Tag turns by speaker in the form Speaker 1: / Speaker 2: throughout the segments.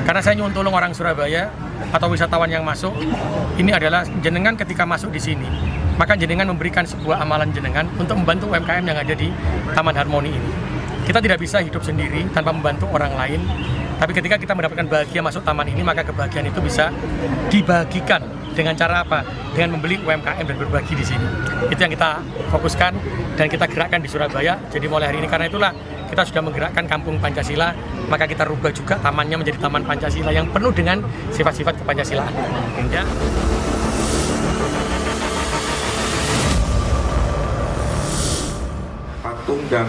Speaker 1: Karena saya nyuwun tolong orang Surabaya atau wisatawan yang masuk, ini adalah jenengan ketika masuk di sini, maka jenengan memberikan sebuah amalan jenengan untuk membantu UMKM yang ada di Taman Harmoni ini. Kita tidak bisa hidup sendiri tanpa membantu orang lain, tapi ketika kita mendapatkan bahagia masuk taman ini, maka kebahagiaan itu bisa dibagikan. Dengan cara apa? Dengan membeli UMKM dan berbagi di sini. Itu yang kita fokuskan dan kita gerakkan di Surabaya. Jadi mulai hari ini, karena itulah kita sudah menggerakkan Kampung Pancasila, maka kita rubah juga tamannya menjadi Taman Pancasila yang penuh dengan sifat-sifat kepancasilaan. Ya.
Speaker 2: Patung dan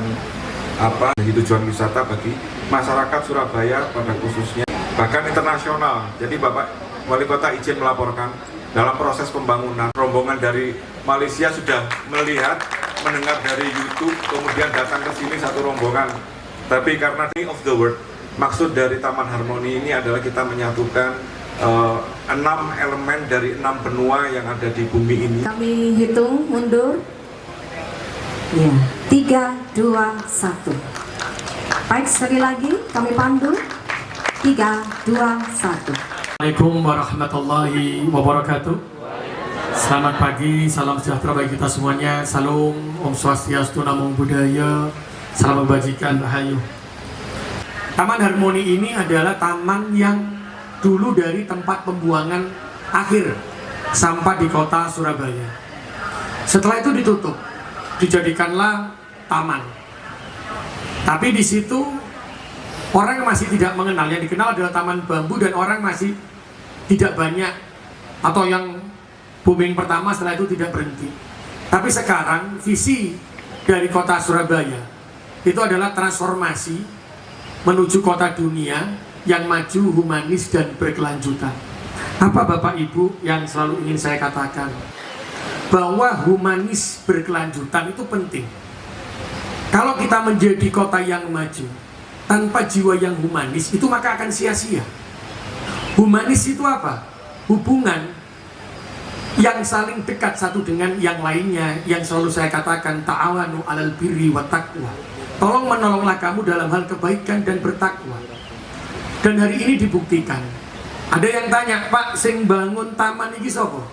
Speaker 2: jadi tujuan wisata bagi masyarakat Surabaya pada khususnya, bahkan internasional. Jadi Bapak Wali Kota izin melaporkan, dalam proses pembangunan, rombongan dari Malaysia sudah melihat, mendengar dari YouTube, kemudian datang ke sini satu rombongan. Tapi karena King of the World, maksud dari Taman Harmoni ini adalah kita menyatukan 6 elemen dari 6 benua yang ada di bumi ini.
Speaker 3: Kami hitung mundur. Ya, 3, 2, 1. Baik, sekali lagi kami pandu. 3, 2, 1.
Speaker 1: Assalamualaikum warahmatullahi wabarakatuh. Selamat pagi, salam sejahtera bagi kita semuanya. Salam, Om Swastiastu, Namo Buddhaya, salam kebajikan, rahayu. Taman Harmoni ini adalah taman yang dulu dari tempat pembuangan akhir sampah di kota Surabaya. Setelah itu ditutup, dijadikanlah taman. Tapi di situ orang masih tidak mengenal, yang dikenal adalah taman bambu, dan orang masih tidak banyak, atau yang booming pertama setelah itu tidak berhenti. Tapi sekarang visi dari kota Surabaya itu adalah transformasi menuju kota dunia yang maju, humanis, dan berkelanjutan. Apa Bapak Ibu yang selalu ingin saya katakan? Bahwa humanis berkelanjutan itu penting. Kalau kita menjadi kota yang maju tanpa jiwa yang humanis, itu maka akan sia-sia. Humanis itu apa? Hubungan yang saling dekat satu dengan yang lainnya, yang selalu saya katakan, ta'awanu 'alal birri wa taqwa. Tolong menolonglah kamu dalam hal kebaikan dan bertakwa. Dan hari ini dibuktikan. Ada yang tanya, Pak, sing bangun taman ini sapa?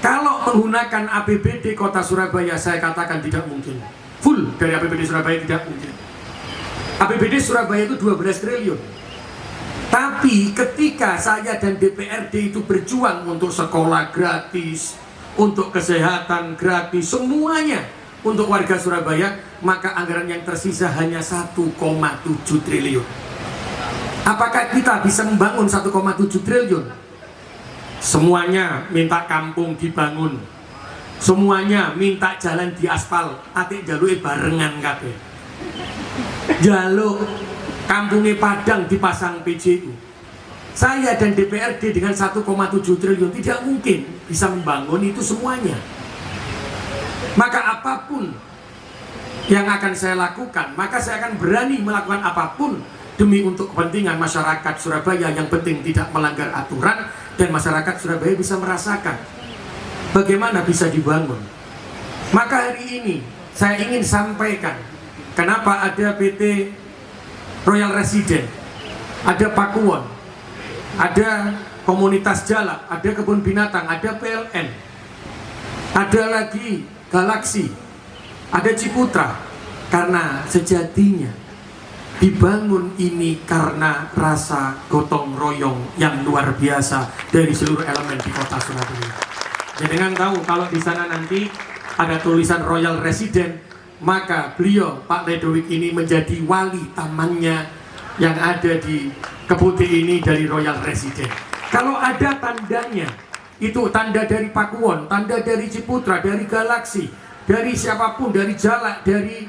Speaker 1: Kalau menggunakan APBD Kota Surabaya, saya katakan tidak mungkin. Full dari APBD Surabaya tidak mungkin. APBD Surabaya itu 12 triliun. Tapi ketika saya dan DPRD itu berjuang untuk sekolah gratis, untuk kesehatan gratis, semuanya untuk warga Surabaya, maka anggaran yang tersisa hanya 1,7 triliun. Apakah kita bisa membangun 1,7 triliun? Semuanya minta kampung dibangun, semuanya minta jalan di aspal, atik jaluk barengan kabeh. Jaluk kampungnya Padang dipasang PJU. Saya dan DPRD dengan 1,7 triliun tidak mungkin bisa membangun itu semuanya. Maka apapun yang akan saya lakukan, maka saya akan berani melakukan apapun demi untuk kepentingan masyarakat Surabaya, yang penting tidak melanggar aturan dan masyarakat Surabaya bisa merasakan bagaimana bisa dibangun. Maka hari ini saya ingin sampaikan kenapa ada PT Royal Resident, ada Pakuwon, ada komunitas Jalak, ada kebun binatang, ada PLN, ada lagi Galaksi, ada Ciputra. Karena sejatinya dibangun ini karena rasa gotong royong yang luar biasa dari seluruh elemen di kota Surabaya. Jangan tahu kalau di sana nanti ada tulisan Royal Resident, maka beliau Pak Ledowik ini menjadi wali tamannya yang ada di Keputih ini dari Royal Resident. Kalau ada tandanya, itu tanda dari Pakuwon, tanda dari Ciputra, dari Galaksi, dari siapapun, dari Jalak, dari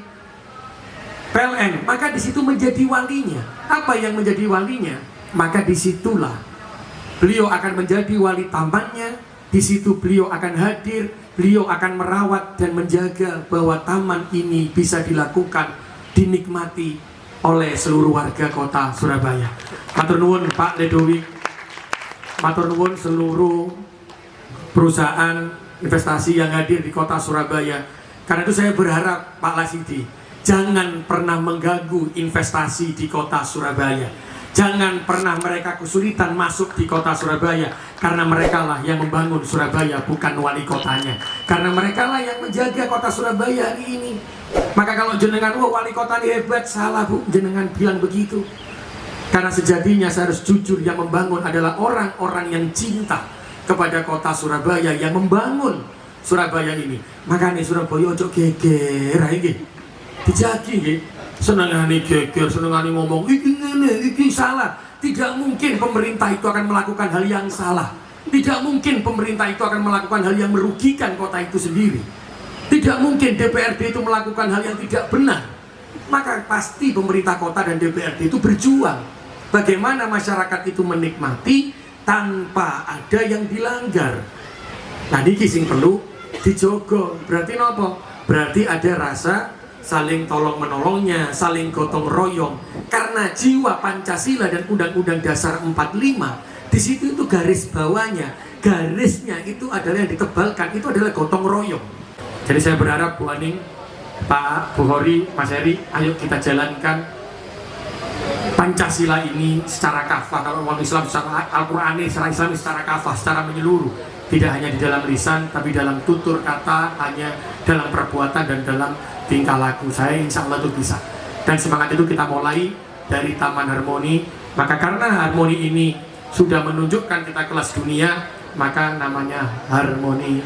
Speaker 1: PLN, maka di situ menjadi walinya. Apa yang menjadi walinya? Maka disitulah beliau akan menjadi wali tamannya. Di situ beliau akan hadir, beliau akan merawat dan menjaga bahwa taman ini bisa dilakukan, dinikmati oleh seluruh warga kota Surabaya. Matur nuwun Pak Ledowik, matur nuwun seluruh perusahaan investasi yang hadir di kota Surabaya. Karena itu saya berharap Pak Lasidi jangan pernah mengganggu investasi di kota Surabaya. Jangan pernah mereka kesulitan masuk di kota Surabaya, karena mereka lah yang membangun Surabaya, bukan wali kotanya. Karena mereka lah yang menjaga kota Surabaya hari ini. Maka kalau jenengan, wah wali kota ini hebat, salah Bu, jenengan bilang begitu. Karena sejatinya saya harus jujur, yang membangun adalah orang-orang yang cinta kepada kota Surabaya, yang membangun Surabaya ini. Makanya Surabaya ojo geger, dijagi nggih. Senengane geger, senengane ngomong iki salah. Tidak mungkin pemerintah itu akan melakukan hal yang salah. Tidak mungkin pemerintah itu akan melakukan hal yang merugikan kota itu sendiri. Tidak mungkin DPRD itu melakukan hal yang tidak benar. Maka pasti pemerintah kota dan DPRD itu berjuang bagaimana masyarakat itu menikmati tanpa ada yang dilanggar. Nah niki sing perlu dijogo. Berarti nopo? Berarti ada rasa saling tolong menolongnya, saling gotong royong. Karena jiwa Pancasila dan Undang-Undang Dasar 45, di situ itu garis bawahnya, garisnya itu adalah yang ditebalkan, itu adalah gotong royong. Jadi saya berharap Bu Aning, Pak Bukhari, Mas Heri, ayo kita jalankan Pancasila ini secara kafah. Kalau umat Islam secara Al-Quran, secara Islam secara kafah, secara menyeluruh. Tidak hanya di dalam lisan, tapi dalam tutur kata, hanya dalam perbuatan dan dalam tingkah laku. Saya insya Allah itu bisa. Dan semangat itu kita mulai dari Taman Harmoni. Maka karena harmoni ini sudah menunjukkan kita kelas dunia, maka namanya Harmony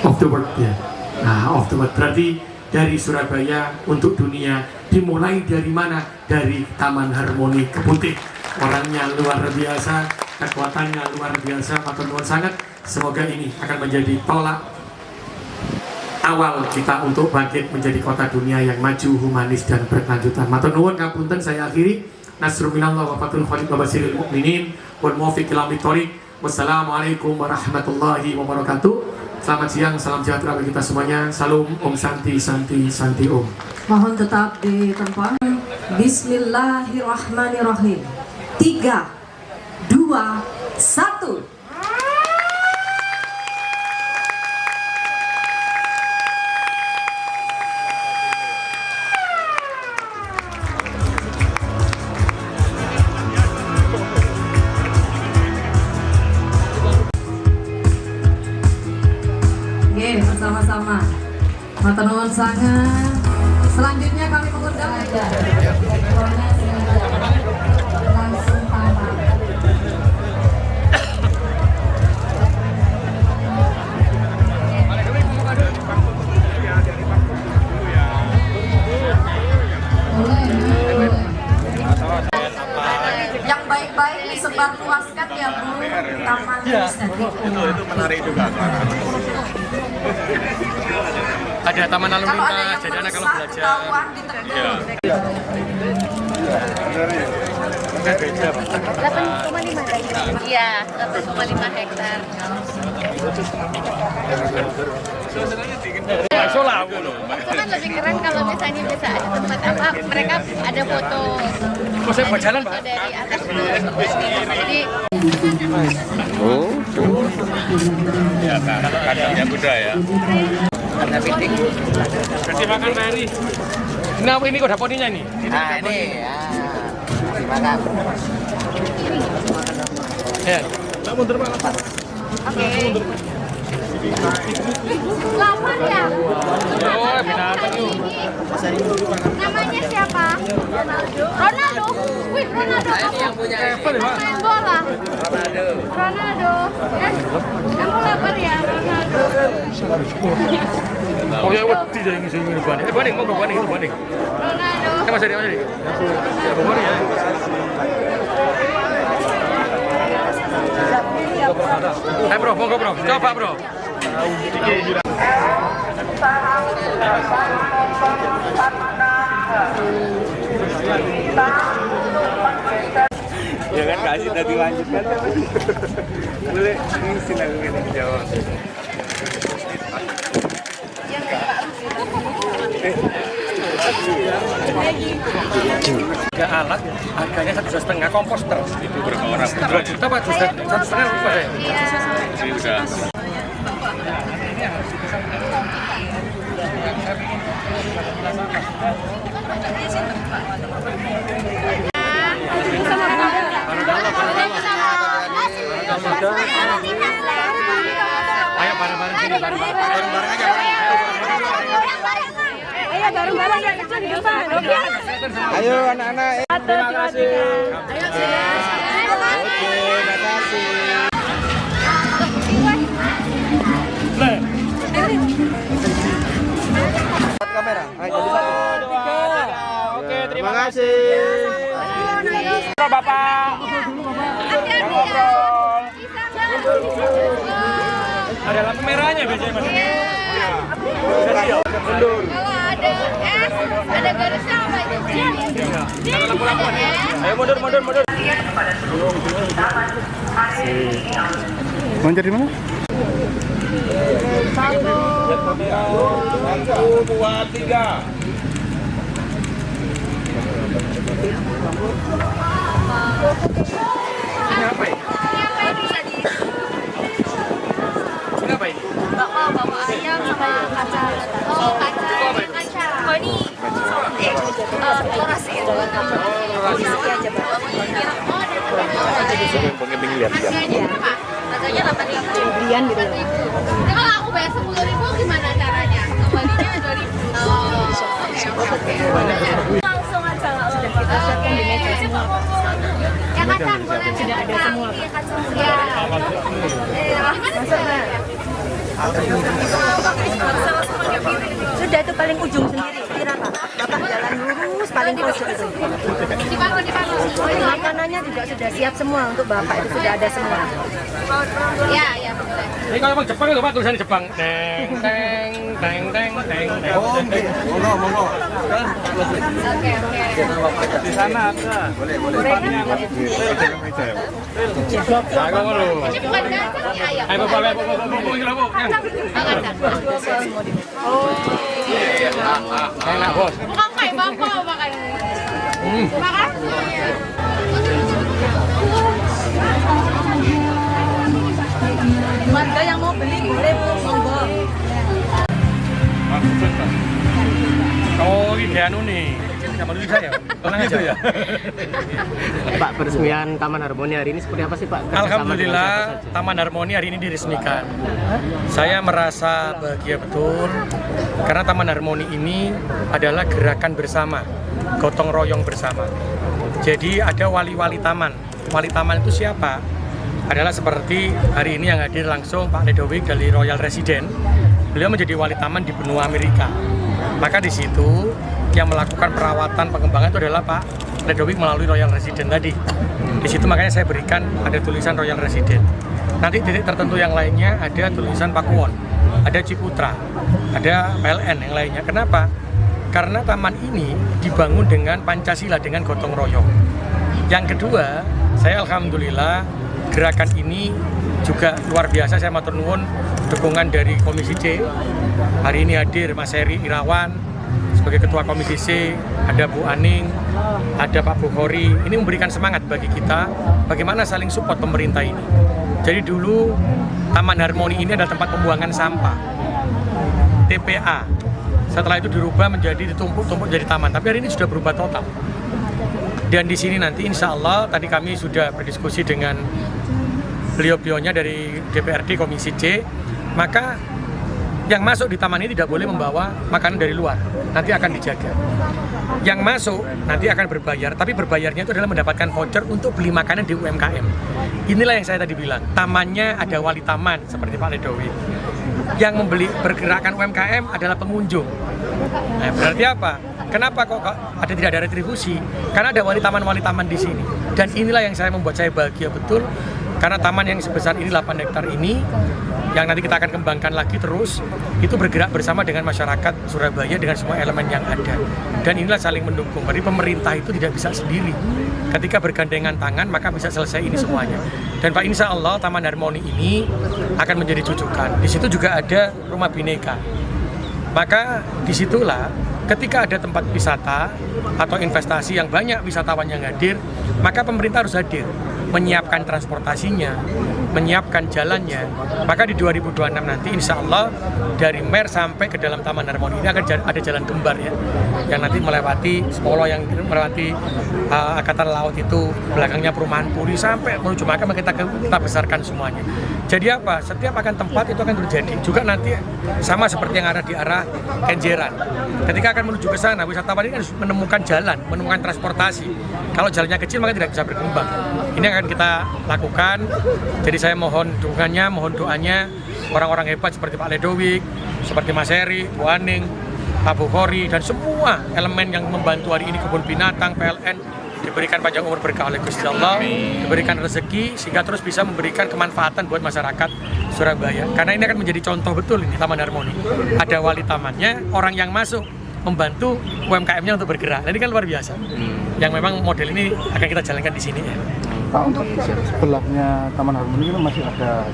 Speaker 1: of the World ya. Nah, of the World berarti dari Surabaya untuk dunia. Dimulai dari mana? Dari Taman Harmoni Keputih. Orangnya luar biasa, kekuatannya luar biasa. Matur nuwun sangat. Semoga ini akan menjadi tolak awal kita untuk bangkit menjadi kota dunia yang maju, humanis dan berkelanjutan. Matur nuwun ngapunten, saya akhiri. Nasrul minallah wa fathul qarib wa basyiril mukminin wal muwaffiq ila thoriq. Wassalamualaikum warahmatullahi wabarakatuh. Selamat siang, salam sejahtera bagi kita semuanya. Salam Om Santi Santi Santi Om.
Speaker 3: Mohon tetap di tempat. Bismillahirrahmanirrahim. 3, 2, 1. Oke, bersama-sama. Matur nuwun sangat. Selanjutnya kami mengundang langsung tamat. Yang baik-baik disebar luaskan ya Bu. Taman estetik.
Speaker 2: Itu menarik juga.
Speaker 1: Ada taman lalu
Speaker 3: Kalau ada
Speaker 1: lintas,
Speaker 3: yang
Speaker 1: jadi anak kalau
Speaker 3: merusak
Speaker 1: belajar.
Speaker 3: ketahuan ditegur.
Speaker 4: 8,5 hektar. Iya, 8,5 hektar. Itu kan lebih keren kalau misalnya bisa ada tempat apa, mereka ada foto.
Speaker 1: Saya buat jalan, Pak.
Speaker 4: Foto dari atas dulu. Jadi
Speaker 2: Kandangnya budaya.
Speaker 1: Kasih makan Mary. Nah, ini kok daponinya ini?
Speaker 5: Nah ini ya, dimakan.
Speaker 1: Ya. Mundur Pak.
Speaker 4: oke. Lapan ya?
Speaker 1: Oh, binatang yuk.
Speaker 4: Namanya siapa? Ronaldo. Ronaldo? Wih, Ronaldo kamu main bola? Ronaldo. Kamu lapar ya, Ronaldo?
Speaker 1: Oh ya, wedi saya ingin banding. Banding, mau banding itu banding.
Speaker 4: Ronaldo.
Speaker 1: Mas Adi, Mas Adi. Ya, banding ya. Bro, monggo bro, coba bro.
Speaker 5: Ya kan kasih tadi lanjutkan. Boleh ini silakan kita jawab.
Speaker 1: Tiga alat, harganya 1,5 komposter.
Speaker 2: Itu berapa orang?
Speaker 1: 2 juta Pak, 1,5 lupa saya.
Speaker 2: Ini udah.
Speaker 4: Sama
Speaker 1: Ayo bareng-bareng sini, bareng-bareng aja.
Speaker 6: Ayo bareng-bareng ya, itu di depan.
Speaker 5: Ayo anak-anak. Terima kasih. Oke, terima kasih. Kamera. Ayo jadi satu. Oke, terima kasih. Bapak. Ngobrol. Ada lampu merahnya biasanya Mas. Mundur.
Speaker 4: Kalau ada S, ada garisnya apa itu?
Speaker 5: Ada lampu-lampu. Ayo mundur.
Speaker 7: Loncat di mana?
Speaker 5: 1, 2, 3.
Speaker 4: Bawa ayam sama kaca. Oh, kaca. Oh, ini orasi gitu.
Speaker 5: Pengen lihat.
Speaker 4: Harganya 8.000. Belian gitu. Kalau aku bayar 10.000 gimana caranya? Kembalinya 2.000. Oh, oke. Langsung aja. Kita siapkan di meja semua. Ya kacang boleh. Sudah ada semua. Iya, kacang. Ya. Gimana?
Speaker 6: Sudah itu paling ujung sendiri, kira Pak. Bapak jalan lurus paling pojok itu.
Speaker 4: Di mana?
Speaker 6: Makanannya juga sudah siap semua untuk Bapak, itu sudah ada semua.
Speaker 4: Ya, boleh.
Speaker 1: Ini kalau Jepang itu Pak tulisannya Jepang. Teng.
Speaker 5: Oh, monggo.
Speaker 4: Oke.
Speaker 5: Di sana ada. Boleh. Depannya
Speaker 1: Jago lu.
Speaker 4: Ini bukan kacang, ini ayam.
Speaker 1: Ayo Bapak, Bu. Enak, Bos.
Speaker 4: Bukan kayak bapak makan. Makasih.
Speaker 6: Warga yang mau beli boleh monggo.
Speaker 1: Oh, ini anu nih. Sama dulu saya. Tenang aja ya.
Speaker 8: Pak, peresmian Taman Harmoni hari ini seperti apa sih Pak?
Speaker 1: Alhamdulillah, Taman Harmoni hari ini diresmikan. Saya merasa bahagia betul karena Taman Harmoni ini adalah gerakan bersama, gotong royong bersama. Jadi ada wali-wali taman. Wali taman itu siapa? Adalah seperti hari ini yang hadir langsung Pak Ledowik dari Royal Resident. Beliau menjadi wali taman di benua Amerika. Maka di situ yang melakukan perawatan pengembangan itu adalah Pak Ledowik melalui Royal Resident tadi. Di situ makanya saya berikan ada tulisan Royal Resident. Nanti titik tertentu yang lainnya ada tulisan Pakuwon, ada Ciputra, ada PLN yang lainnya. Kenapa? Karena taman ini dibangun dengan Pancasila, dengan gotong royong. Yang kedua, saya alhamdulillah gerakan ini juga luar biasa. Saya matur nuwun dukungan dari Komisi C. Hari ini hadir Mas Heri Irawan sebagai Ketua Komisi C, ada Bu Aning, ada Pak Bukhori. Ini memberikan semangat bagi kita bagaimana saling support pemerintah ini. Jadi dulu Taman Harmoni ini adalah tempat pembuangan sampah, TPA. Setelah itu dirubah menjadi ditumpuk-tumpuk jadi taman. Tapi hari ini sudah berubah total. Dan di sini nanti insya Allah tadi kami sudah berdiskusi dengan beliau-beliaunya dari DPRD Komisi C, maka yang masuk di taman ini tidak boleh membawa makanan dari luar, nanti akan dijaga. Yang masuk nanti akan berbayar, tapi berbayarnya itu adalah mendapatkan voucher untuk beli makanan di UMKM. Inilah yang saya tadi bilang, tamannya ada wali taman seperti Pak Ledowik. Yang membeli pergerakan UMKM adalah pengunjung. Nah, berarti apa? Kenapa kok tidak ada retribusi? Karena ada wali taman di sini. Dan inilah yang membuat saya bahagia betul. Karena taman yang sebesar ini 8 hektar ini yang nanti kita akan kembangkan lagi terus, itu bergerak bersama dengan masyarakat Surabaya dengan semua elemen yang ada. Dan inilah saling mendukung. Jadi pemerintah itu tidak bisa sendiri. Ketika bergandengan tangan maka bisa selesai ini semuanya. Dan Pak, insya Allah Taman Harmoni ini akan menjadi rujukan. Di situ juga ada rumah bineka. Maka disitulah ketika ada tempat wisata atau investasi yang banyak wisatawan yang hadir, maka pemerintah harus hadir, menyiapkan transportasinya, menyiapkan jalannya, maka di 2026 nanti insya Allah dari Mer sampai ke dalam Taman Harmoni ini akan ada jalan kembar ya, yang nanti melewati Sepolo, yang melewati Angkatan Laut itu, belakangnya Perumahan Puri sampai menuju Makam, kita besarkan semuanya. Jadi apa? Setiap akan tempat itu akan terjadi. Juga nanti sama seperti yang ada di arah Kenjeran. Ketika akan menuju ke sana, wisatawan ini harus menemukan jalan, menemukan transportasi. Kalau jalannya kecil maka tidak bisa berkembang. Ini akan kita lakukan. Jadi saya mohon dukungannya, mohon doanya orang-orang hebat seperti Pak Ledowik, seperti Mas Heri, Bu Aning, Pak Bukhori, dan semua elemen yang membantu hari ini, kebun binatang, PLN, diberikan panjang umur berkah oleh Gusti Allah, diberikan rezeki sehingga terus bisa memberikan kemanfaatan buat masyarakat Surabaya. Karena ini akan menjadi contoh betul ini Taman Harmoni. Ada wali tamannya, orang yang masuk membantu UMKM-nya untuk bergerak. Nah, ini kan luar biasa. Yang memang model ini akan kita jalankan di sini ya.
Speaker 5: Pak, untuk sebelahnya Taman Harmoni itu masih ada.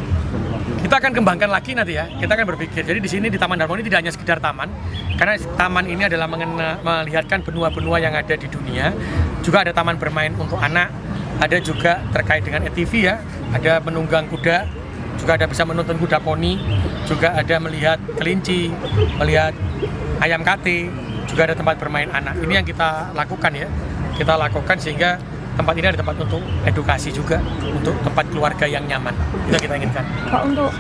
Speaker 1: Kita akan kembangkan lagi nanti ya. Kita akan berpikir. Jadi di sini di Taman Harmoni tidak hanya sekedar taman, karena taman ini adalah melihatkan benua-benua yang ada di dunia. Juga ada taman bermain untuk anak, ada juga terkait dengan ATV ya, ada menunggang kuda, juga ada bisa menonton kuda poni, juga ada melihat kelinci, melihat ayam kate, juga ada tempat bermain anak. Ini yang kita lakukan ya. Kita lakukan sehingga tempat ini ada tempat untuk edukasi juga, untuk tempat keluarga yang nyaman. Itu yang kita inginkan.
Speaker 6: Pak, untuk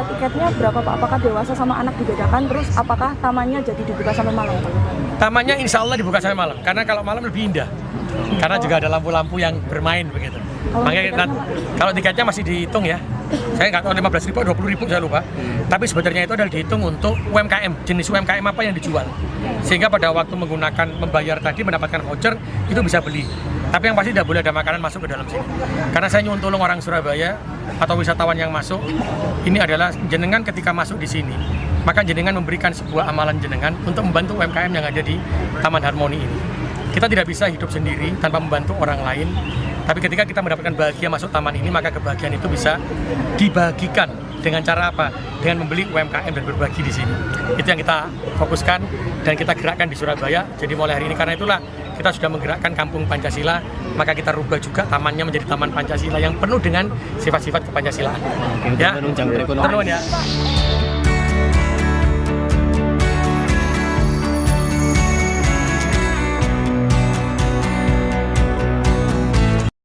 Speaker 6: tiketnya berapa Pak? Apakah dewasa sama anak dibedakan? Terus apakah tamannya jadi dibuka sampai malam Pak?
Speaker 1: Tamannya insya Allah dibuka sampai malam, karena kalau malam lebih indah. Karena juga ada lampu-lampu yang bermain begitu. Makanya kalau tiketnya masih dihitung ya. Saya nggak tahu 15.000 atau 20.000 saya lupa. Tapi sebenarnya itu adalah dihitung untuk UMKM, jenis UMKM apa yang dijual. Sehingga pada waktu membayar tadi mendapatkan voucher itu bisa beli. Tapi yang pasti tidak boleh ada makanan masuk ke dalam sini. Karena saya ingin tolong orang Surabaya atau wisatawan yang masuk, ini adalah jenengan ketika masuk di sini, maka jenengan memberikan sebuah amalan jenengan untuk membantu UMKM yang ada di Taman Harmoni ini. Kita tidak bisa hidup sendiri tanpa membantu orang lain. Tapi ketika kita mendapatkan bahagia masuk taman ini, maka kebahagiaan itu bisa dibagikan dengan cara apa? Dengan membeli UMKM dan berbagi di sini. Itu yang kita fokuskan dan kita gerakkan di Surabaya. Jadi mulai hari ini, karena itulah kita sudah menggerakkan Kampung Pancasila, maka kita rubah juga tamannya menjadi Taman Pancasila yang penuh dengan sifat-sifat kepancasilaan. Ya, terus ya.